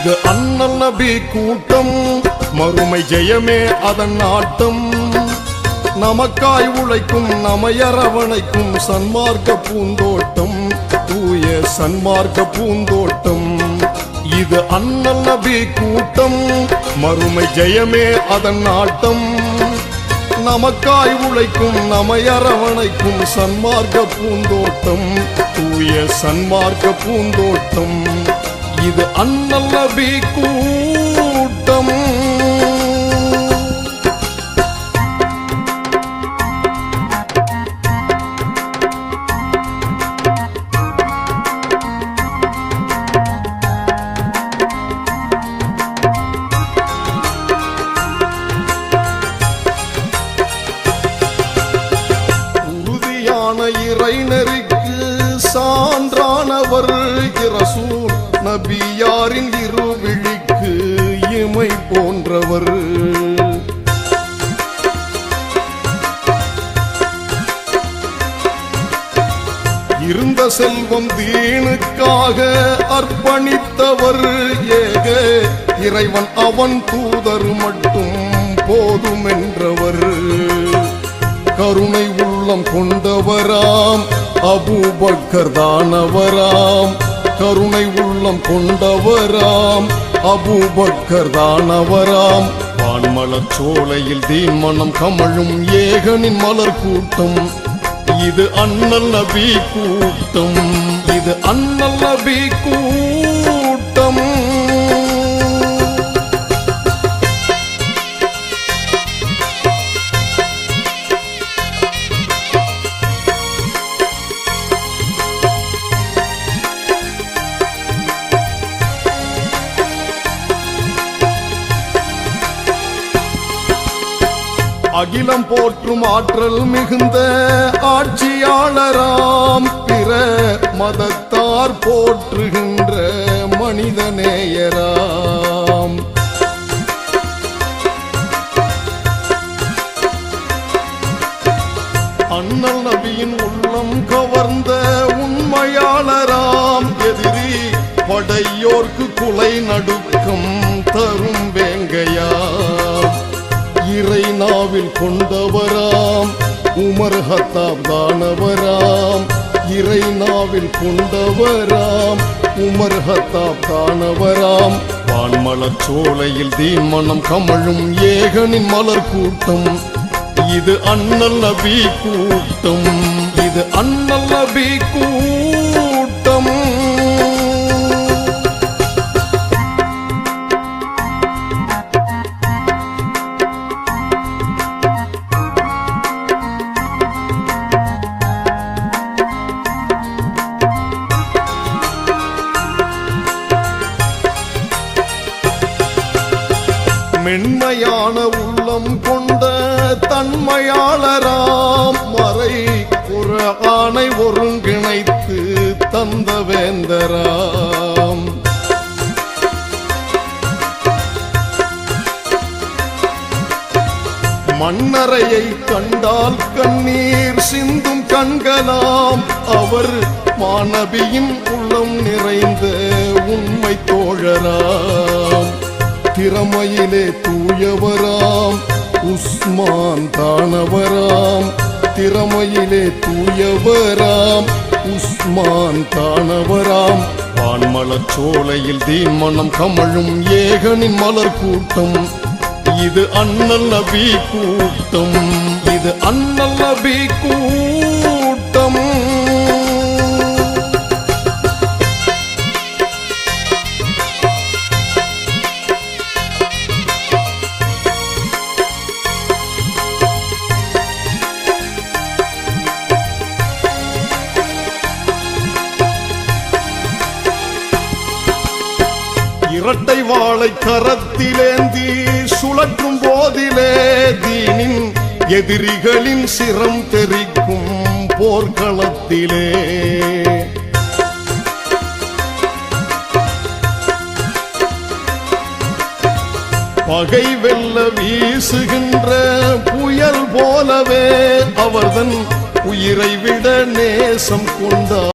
இது அண்ணல் நபி கூட்டம், மறுமை ஜெயமே அதன் நாட்டம். நமக்காய் உழைக்கும் நமையரவணைக்கும் சன்மார்க்க பூந்தோட்டம், தூய சன்மார்க்க பூந்தோட்டம். இது அண்ணல் நபி கூட்டம், மறுமை ஜெயமே அதன் நாட்டம். நமக்காய் உழைக்கும் நமையரவணைக்கும் சன்மார்க்க பூந்தோட்டம், தூய சன்மார்க்க பூந்தோட்டம். இது அண்ணல் நபி கூட்டம். இறைநெறிக்கு சான்றானவர் இரசூல் நபியாரின் இருவிழிக்கு இமை போன்றவர். இருந்த செல்வம் தீனுக்காக அர்ப்பணித்தவர். ஏக இறைவன் அவன் தூதர் மட்டும் போதும் என்றவர். கருணை உள்ளம் கொண்டவராம் அபூபக்கர் தானவராம். கருணை உள்ளம் கொண்டவராம் அபூபக்கர் தானவராம். வான்மலர் சோலையில் தீன் மனம் கமழும் ஏகனின் மலர் கூட்டம். இது அண்ணல் நபி கூட்டம். இது அண்ணல் நபி கூட்டம். அகிலம் போற்றும் ஆற்றல் மிகுந்த ஆட்சியாளராம். பிற மதத்தார் போற்றுகின்ற மனிதநேயராம். அண்ணல் நபியின் உள்ளம் கவர்ந்த உண்மையாளராம். எதிரி படையோர்க்கு குலை நடுக்கம் தரும் வேங்கையாம். இறை நாவில் கொண்டவராம் உமர் ஹத்தாப் தானவராம். இறை நாவில் கொண்டவராம் உமர் ஹத்தாப் தானவராம். வான்மலர் சோலையில் தீன் மனம் கமழும் ஏகனின் மலர் கூட்டம். இது அண்ணல் நபி கூட்டம். இது அண்ணல் நபி கூட்டம். மென்மையான உள்ளம் கொண்ட தன்மையாளராம். மறை குர்ஆனை ஒருங்கிணைத்து தந்த வேந்தராம். மண்ணறையை கண்டால் கண்ணீர் சிந்தும் கண்களாம். அவர் மாநபியின் உள்ளம் நிறைந்த உண்மை தோழராம். திறமையிலே தூயவராம் உஸ்மான் தானவராம். திறமையிலே தூயவராம் உஸ்மான் தானவராம். வான்மலர் சோலையில் தீன் மனம் கமழும் ஏகனின் மலர் கூட்டம். இது அண்ணல் நபி கூட்டம். இது அண்ணல் நபி கூட்டம். இரட்டை வாளை கரத்திலேந்தி சுழற்றும் போதிலே தீனின் எதிரிகளின் சிரம் தெரிக்கும் போர்க்களத்திலே. பகை வெல்ல வீசுகின்ற புயல் போலவே அவர்தன் உயிரை விட நேசம் கொண்டார்.